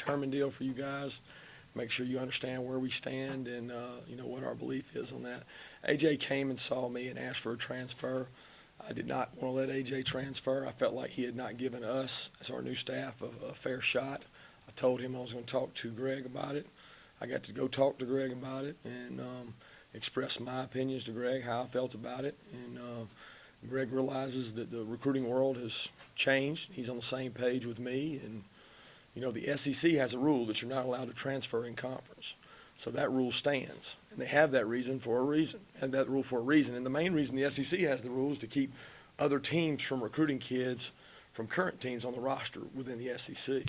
Terman deal for you guys. Make sure you understand where we stand and, what our belief is on that. AJ came and saw me and asked for a transfer. I did not want to let AJ transfer. I felt like he had not given us, as our new staff, a fair shot. I told him I was going to talk to Greg about it. I got to go talk to Greg about it and express my opinions to Greg, how I felt about it. And Greg realizes that the recruiting world has changed. He's on the same page with me. And, the SEC has a rule that you're not allowed to transfer in conference. So that rule stands. And they have that reason for a reason, and that rule for a reason. And the main reason the SEC has the rule is to keep other teams from recruiting kids from current teams on the roster within the SEC.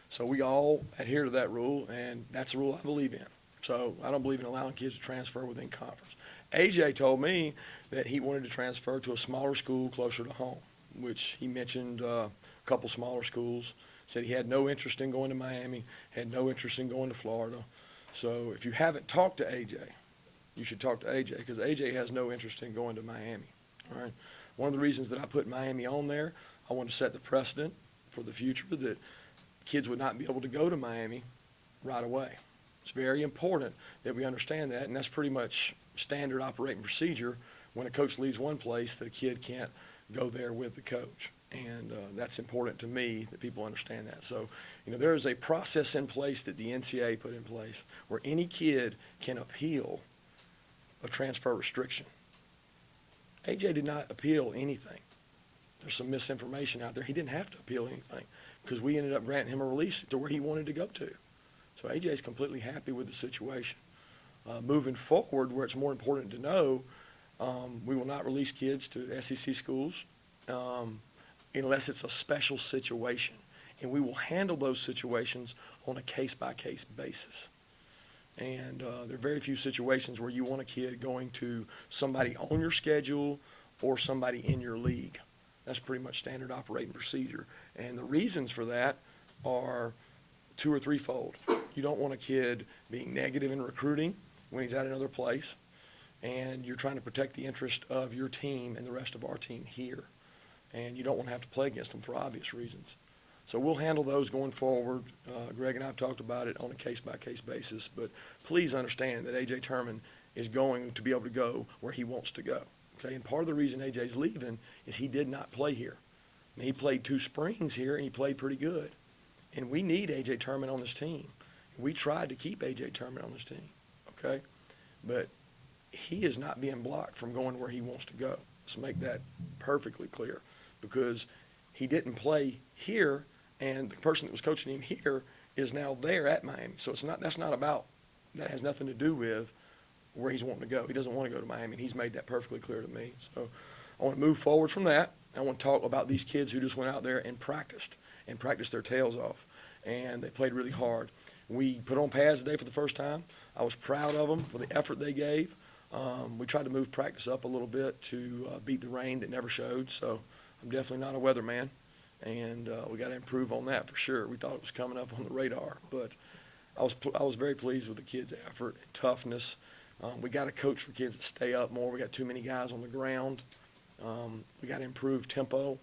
So we all adhere to that rule, and that's the rule I believe in. So I don't believe in allowing kids to transfer within conference. AJ told me that he wanted to transfer to a smaller school closer to home, which he mentioned a couple smaller schools. Said he had no interest in going to Miami, had no interest in going to Florida. So if you haven't talked to AJ, you should talk to AJ because AJ has no interest in going to Miami. All right. One of the reasons that I put Miami on there, I want to set the precedent for the future that kids would not be able to go to Miami right away. It's very important that we understand that, and that's pretty much standard operating procedure when a coach leaves one place that a kid can't go there with the coach. And that's important to me that people understand that. So, there is a process in place that the NCAA put in place where any kid can appeal a transfer restriction. AJ did not appeal anything. There's some misinformation out there. He didn't have to appeal anything because we ended up granting him a release to where he wanted to go to. So AJ is completely happy with the situation. Moving forward, where it's more important to know, we will not release kids to SEC schools unless it's a special situation. And we will handle those situations on a case-by-case basis. And there are very few situations where you want a kid going to somebody on your schedule or somebody in your league. That's pretty much standard operating procedure. And the reasons for that are two or threefold. You don't want a kid being negative in recruiting when he's at another place, and you're trying to protect the interest of your team and the rest of our team here. And you don't want to have to play against them for obvious reasons. So we'll handle those going forward. Greg and I have talked about it on a case-by-case basis, but please understand that A.J. Terman is going to be able to go where he wants to go. Okay, and part of the reason A.J.'s leaving is he did not play here. And he played 2 springs here, and he played pretty good. And we need A.J. Terman on this team. We tried to keep A.J. Terman on this team, okay? But he is not being blocked from going where he wants to go. Let's make that perfectly clear because he didn't play here, and the person that was coaching him here is now there at Miami. So that has nothing to do with where he's wanting to go. He doesn't want to go to Miami, and he's made that perfectly clear to me. So I want to move forward from that. I want to talk about these kids who just went out there and practiced their tails off, and they played really hard. We put on pads today for the first time. I was proud of them for the effort they gave. We tried to move practice up a little bit to beat the rain that never showed, so I'm definitely not a weatherman, and we got to improve on that for sure. We thought it was coming up on the radar, but I was very pleased with the kids' effort and toughness. We got to coach for kids to stay up more. We got too many guys on the ground. We got to improve tempo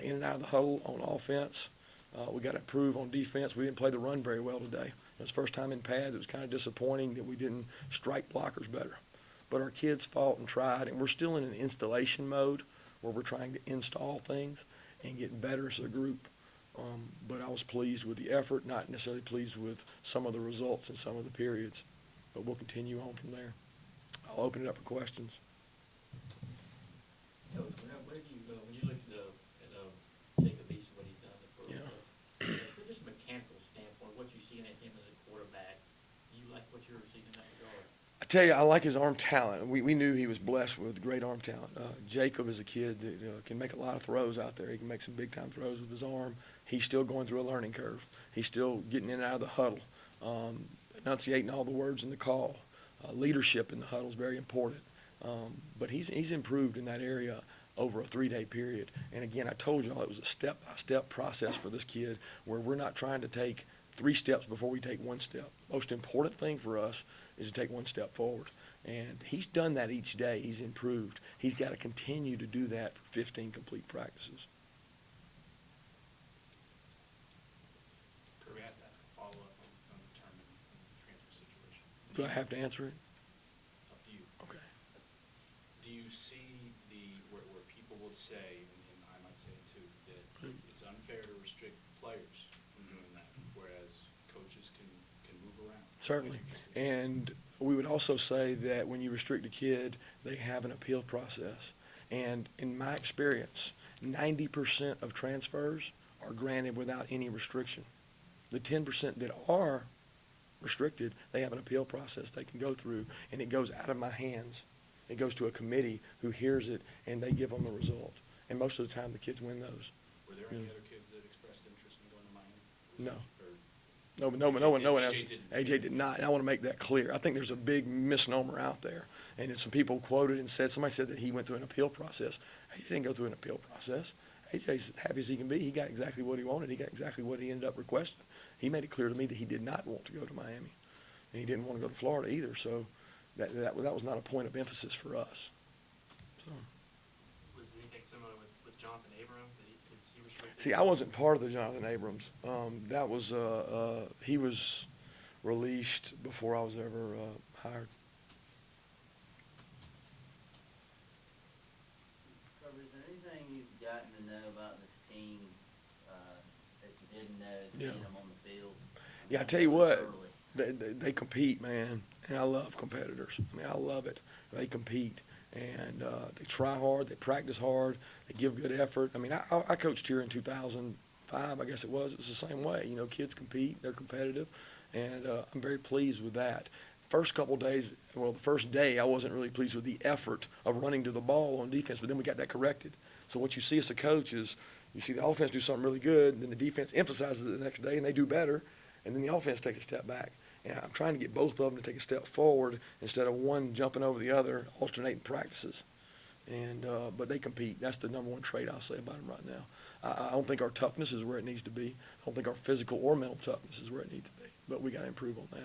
in and out of the huddle on offense. We got to improve on defense. We didn't play the run very well today. It was the first time in pads. It was kind of disappointing that we didn't strike blockers better. But our kids fought and tried, and we're still in an installation mode where we're trying to install things and get better as a group. But I was pleased with the effort, not necessarily pleased with some of the results in some of the periods. But we'll continue on from there. I'll open it up for questions. Coach, where do you go when you look at Jacob Eason, what he's done for from just a mechanical standpoint, what you're seeing at him as a quarterback, do you like what you're seeing in that regard? I tell you, I like his arm talent. We knew he was blessed with great arm talent. Jacob is a kid that can make a lot of throws out there. He can make some big-time throws with his arm. He's still going through a learning curve. He's still getting in and out of the huddle, enunciating all the words in the call. Leadership in the huddle is very important. But he's improved in that area over a 3-day period. And again, I told y'all it was a step-by-step process for this kid where we're not trying to take 3 steps before we take 1 step. Most important thing for us is to take 1 step forward. And he's done that each day. He's improved. He's got to continue to do that for 15 complete practices. Kirby, I have to ask a follow-up. Do I have to answer it? Up to you. Okay. Do you see where people would say, and I might say it too, that it's unfair to restrict players from doing that, whereas coaches can move around? Certainly. And we would also say that when you restrict a kid, they have an appeal process. And in my experience, 90% of transfers are granted without any restriction. The 10% that are restricted, they have an appeal process they can go through, and it goes out of my hands. It goes to a committee who hears it, and they give them a result. And most of the time, the kids win those. Were there any other kids that expressed interest in going to Miami? No. Or No one else. AJ didn't. AJ did not, and I want to make that clear. I think there's a big misnomer out there, and some people quoted and said, somebody said that he went through an appeal process. AJ didn't go through an appeal process. AJ's happy as he can be. He got exactly what he wanted. He got exactly what he ended up requesting. He made it clear to me that he did not want to go to Miami, and he didn't want to go to Florida either, so that was not a point of emphasis for us. So. Was anything similar with Jonathan Abram? Was he restricted? See, I wasn't part of the Jonathan Abrams. That was he was released before I was ever hired. Kirby, is there anything you've gotten to know about this team that you didn't know seeing Yeah. them on the field? Yeah, I tell you what, they compete, man, and I love competitors. I mean, I love it. They compete, and they try hard, they practice hard, they give good effort. I mean, I coached here in 2005, I guess it was. It was the same way. You know, kids compete, they're competitive, and I'm very pleased with that. First couple days, well, the first day, I wasn't really pleased with the effort of running to the ball on defense, but then we got that corrected. So what you see as a coach is you see the offense do something really good, and then the defense emphasizes it the next day, and they do better, and then the offense takes a step back. And I'm trying to get both of them to take a step forward instead of one jumping over the other, alternating practices. And but they compete. That's the number one trait I'll say about them right now. I don't think our toughness is where it needs to be. I don't think our physical or mental toughness is where it needs to be. But we got to improve on that. I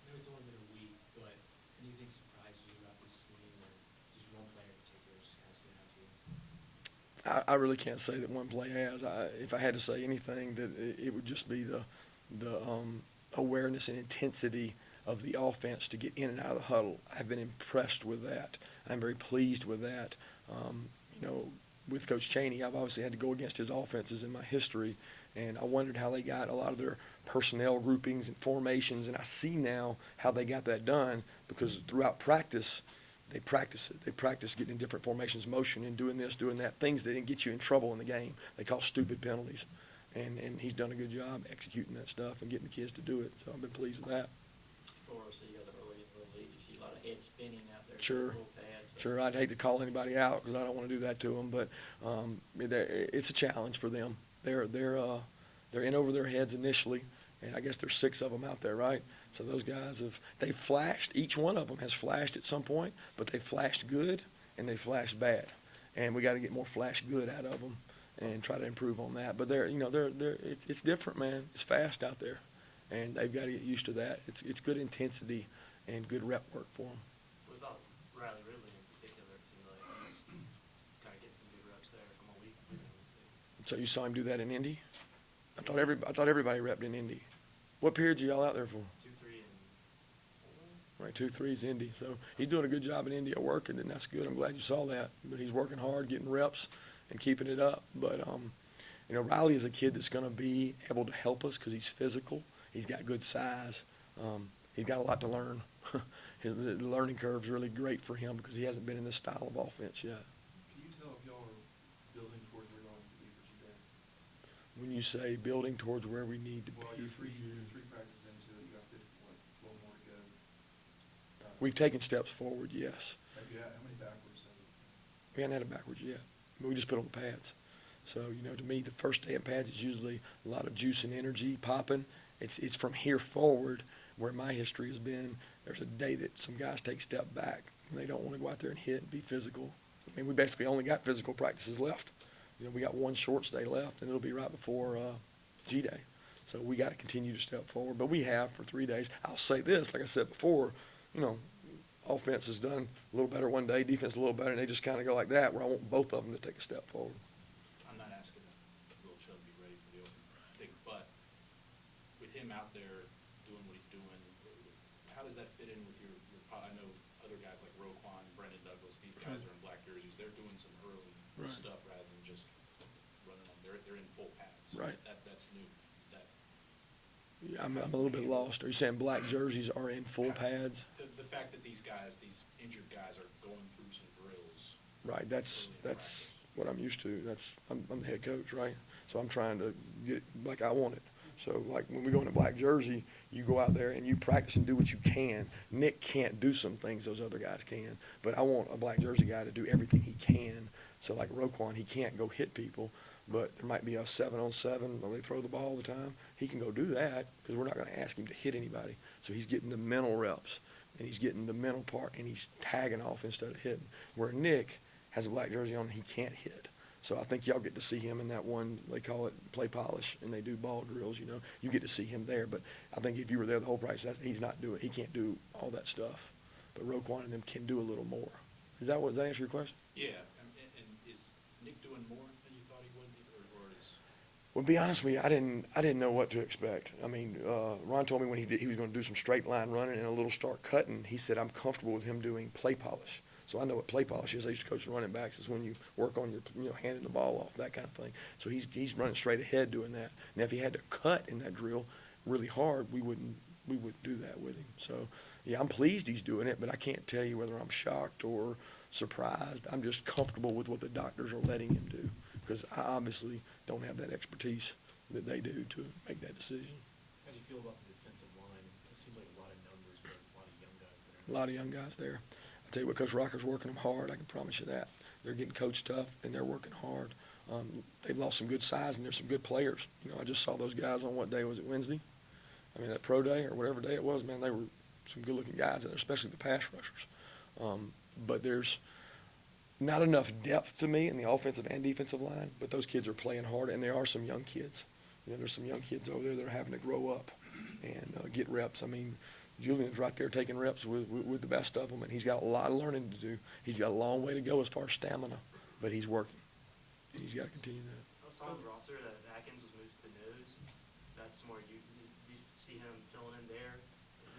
know it's only been a week, but anything surprises you about this team, or just one player in particular just kind of stood out to you? I really can't say that one play has. If I had to say anything, that it would just be the awareness and intensity of the offense to get in and out of the huddle. I've been impressed with that. I'm very pleased with that. You know, with Coach Chaney, I've obviously had to go against his offenses in my history, and I wondered how they got a lot of their personnel groupings and formations, and I see now how they got that done because throughout practice, they practice it. They practice getting in different formations, motion, and doing this, doing that, things that didn't get you in trouble in the game. They call stupid penalties. And he's done a good job executing that stuff and getting the kids to do it. So I've been pleased with that. For us, you got early in the league, you see a lot of head spinning out there. Sure. Little pads, so. Sure, I'd hate to call anybody out because I don't want to do that to them, but it's a challenge for them. They're in over their heads initially, and I guess there's 6 of them out there, right? So those guys they've flashed. Each one of them has flashed at some point, but they flashed good and they flashed bad, and we got to get more flash good out of them and try to improve on that. But it's different, man. It's fast out there, and they've got to get used to that. It's good intensity and good rep work for them. What about Riley Ridley in particular? It seemed like he's kind of getting some good reps there from what we've been able to see. So you saw him do that in Indy? I thought everybody repped in Indy. What periods are y'all out there for? 2, 3, and 4. Right, 2, 3 is Indy. So he's doing a good job in Indy at working, and that's good. I'm glad you saw that. But he's working hard, getting reps, and keeping it up. But you know, Riley is a kid that's going to be able to help us because he's physical. He's got good size. He's got a lot to learn. The learning curve is really great for him because he hasn't been in this style of offense yet. Can you tell if y'all are building towards where y'all need to be for today? When you say building towards where we need to Well, be, you're three practices into it, you got 50, a little more to go. we've taken steps forward, yes. Have you had, how many backwards have you? We haven't had it backwards yet. We just put on the pads. So, you know, to me, the first day of pads is usually a lot of juice and energy popping. It's from here forward where my history has been. There's a day that some guys take a step back and they don't want to go out there and hit and be physical. I mean, we basically only got physical practices left. You know, we got one shorts day left, and it'll be right before G-Day. So we got to continue to step forward. But we have for 3 days. I'll say this, like I said before, you know, offense has done a little better one day, defense a little better, and they just kind of go like that, where I want both of them to take a step forward. I'm not asking if Will Chubb be ready for the opener, I think, but with him out there doing what he's doing. How does that fit in with your I know other guys like Roquan, Brendan Douglas, these guys are in black jerseys. They're doing some early Right. stuff rather than just running on. They're in full pads. Right. That's new. Is that Yeah, I'm a little bit lost. Are you saying black jerseys are in full pads? the fact that these guys, these injured guys, are going through some drills? Right, that's what I'm used to. I'm the head coach, right? So I'm trying to get it like I want it. So like when we go in a black jersey, you go out there and you practice and do what you can. Nick can't do some things those other guys can, but I want a black jersey guy to do everything he can. So like Roquan, he can't go hit people, but there might be a 7-on-7 where they throw the ball all the time. He can go do that because we're not going to ask him to hit anybody. So he's getting the mental reps and he's getting the mental part and he's tagging off instead of hitting. Where Nick has a black jersey on and he can't hit. So I think y'all get to see him in that one, they call it play polish, and they do ball drills, you know. You get to see him there, but I think if you were there the whole practice, he can't do all that stuff. But Roquan and them can do a little more. Does that answer your question? Yeah, and is Nick doing more than you thought he would, or is? Well, to be honest with you, I didn't know what to expect. I mean, Ron told me when he was going to do some straight line running and a little start cutting, he said, I'm comfortable with him doing play polish. So I know what play polish is. I used to coach the running backs. It's when you work on your handing the ball off, that kind of thing. So he's running straight ahead doing that. Now if he had to cut in that drill really hard, we wouldn't do that with him. So yeah, I'm pleased he's doing it, but I can't tell you whether I'm shocked or surprised. I'm just comfortable with what the doctors are letting him do because I obviously don't have that expertise that they do to make that decision. How do you feel about the defensive line? It seems like a lot of numbers, but a lot of young guys there. A lot of young guys there. I tell you what, Coach Rocker's working them hard. I can promise you that. They're getting coached tough, and they're working hard. They've lost some good size, and there's some good players. You know, I just saw those guys on what day was it, Wednesday? I mean, that pro day or whatever day it was, man, they were some good-looking guys, especially the pass rushers. But there's not enough depth to me in the offensive and defensive line, but those kids are playing hard, and there are some young kids. You know, there's some young kids over there that are having to grow up and get reps. I mean, Julian's right there taking reps with the best of them, and he's got a lot of learning to do. He's got a long way to go as far as stamina, but he's working. And he's got to continue that. I saw on the roster that Atkins was moved to nose. Is that somewhere do you see him filling in there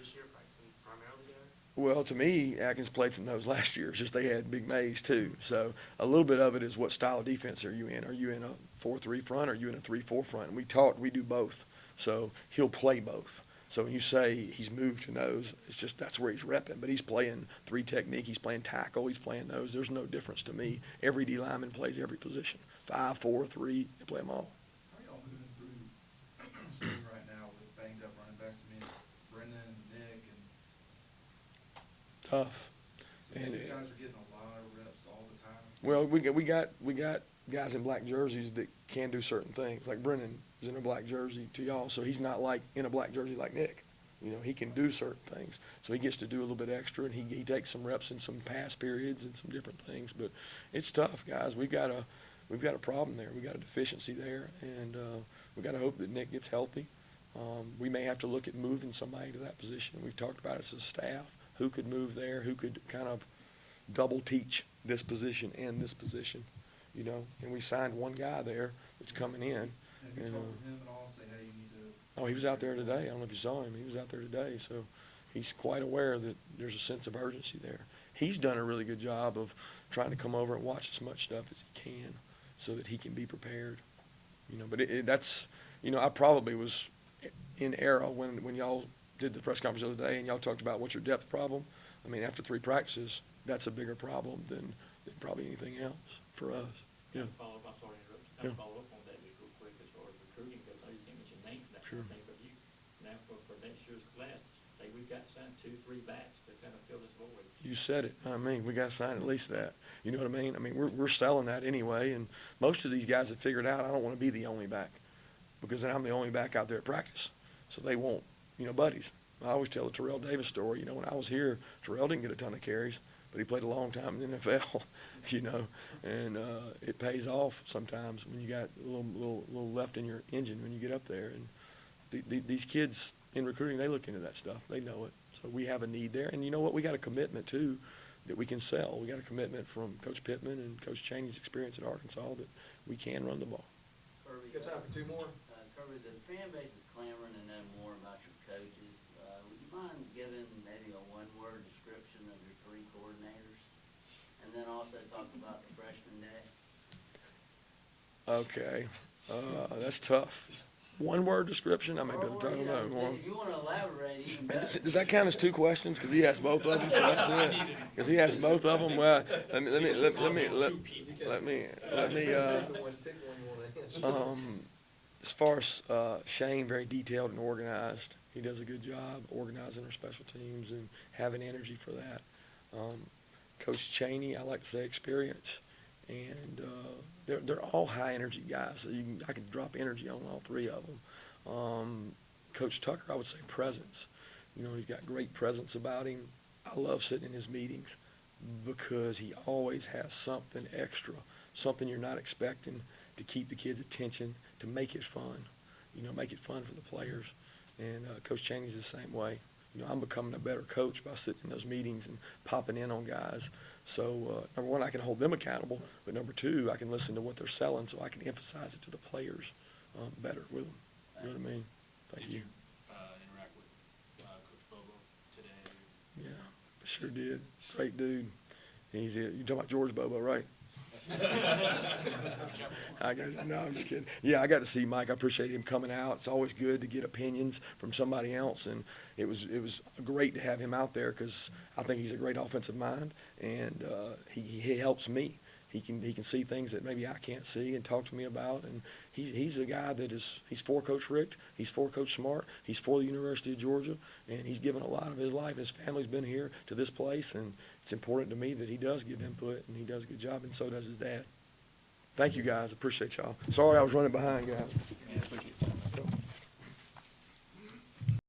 this year, practicing primarily there? Well, to me, Atkins played some nose last year. It's just they had Big Mays too. So a little bit of it is what style of defense are you in? Are you in a 4-3 front or are you in a 3-4 front? And we do both. So he'll play both. So when you say he's moved to nose, it's just that's where he's repping. But he's playing 3 technique, he's playing tackle, he's playing nose. There's no difference to me. Every D lineman plays every position. 5, 4, 3, they play them all. How are y'all moving through spring right now with banged up running backs? I mean, Brendan and Nick and Tough. so And you guys are getting a lot of reps all the time. well, we got guys in black jerseys that can do certain things. Like Brennan is in a black jersey to y'all, so he's not like in a black jersey like Nick. You know, he can do certain things. So he gets to do a little bit extra, and he takes some reps in some pass periods and some different things. But it's tough, guys. We've got a problem there. We've got a deficiency there, and we've got to hope that Nick gets healthy. We may have to look at moving somebody to that position. We've talked about it as a staff. Who could move there? Who could kind of double teach this position and this position? You know, and we signed one guy there that's coming in. Have you And, talked with him at all, say, hey, you need to? Oh, he was out there today. I don't know if you saw him. He was out there today, so he's quite aware that there's a sense of urgency there. He's done a really good job of trying to come over and watch as much stuff as he can so that he can be prepared. You know, but that's, you know, I probably was in error when y'all did the press conference the other day and y'all talked about what's your depth problem. I mean, after 3 practices, that's a bigger problem than probably anything else for us. Yeah. Follow up, I'm sorry to interrupt you. Yeah. Follow up on that just real quick as far as recruiting goes. I just didn't mention names that Sure. thing, but now for next year's class, say we've got signed 2, 3 backs to kind of fill this void. You said it. I mean, we got to sign at least that. You know what I mean? I mean, we're selling that anyway, and most of these guys have figured out I don't want to be the only back because then I'm the only back out there at practice. So they want, you know, buddies. I always tell the Terrell Davis story. You know, when I was here, Terrell didn't get a ton of carries, but he played a long time in the NFL, you know, and it pays off sometimes when you got a little left in your engine when you get up there. And these kids in recruiting, they look into that stuff. They know it. So we have a need there. And you know what? We got a commitment, too, that we can sell. We got a commitment from Coach Pittman and Coach Chaney's experience at Arkansas that we can run the ball. Kirby, Got time for 2 more? Kirby, the fan base is clamoring to know more about your coaches. Okay, that's tough. One word description, I may be able to Or, talk you about know, it. if you wanna elaborate, even And better. does that count as two questions? Because he asked both of them, so that's it. Because he asked both of them, well, as far as, Shane, very detailed and organized. He does a good job organizing our special teams and having energy for that. Coach Cheney, I like to say experience. And, they're all high energy guys, so I could drop energy on all three of them. Coach Tucker, I would say presence. You know, he's got great presence about him. I love sitting in his meetings because he always has something extra, something you're not expecting to keep the kids' attention, to make it fun, you know, make it fun for the players. And Coach Cheney's the same way. You know, I'm becoming a better coach by sitting in those meetings and popping in on guys. So, number one, I can hold them accountable, but number two, I can listen to what they're selling so I can emphasize it to the players better with them. You know what I mean? Thank Did you. you interact with Coach Bobo today? Yeah, I sure did. Great dude. He's you talking about George Bobo, right? No, I'm just kidding. Yeah, I got to see Mike. I appreciate him coming out. It's always good to get opinions from somebody else, and it was great to have him out there because I think he's a great offensive mind, and he helps me. He can see things that maybe I can't see and talk to me about, and he's a guy that he's for Coach Richt, he's for Coach Smart, he's for the University of Georgia, and he's given a lot of his life. His family's been here to this place, and it's important to me that he does give input, and he does a good job, and so does his dad. Thank you, guys. Appreciate y'all. Sorry I was running behind, guys. Yeah, appreciate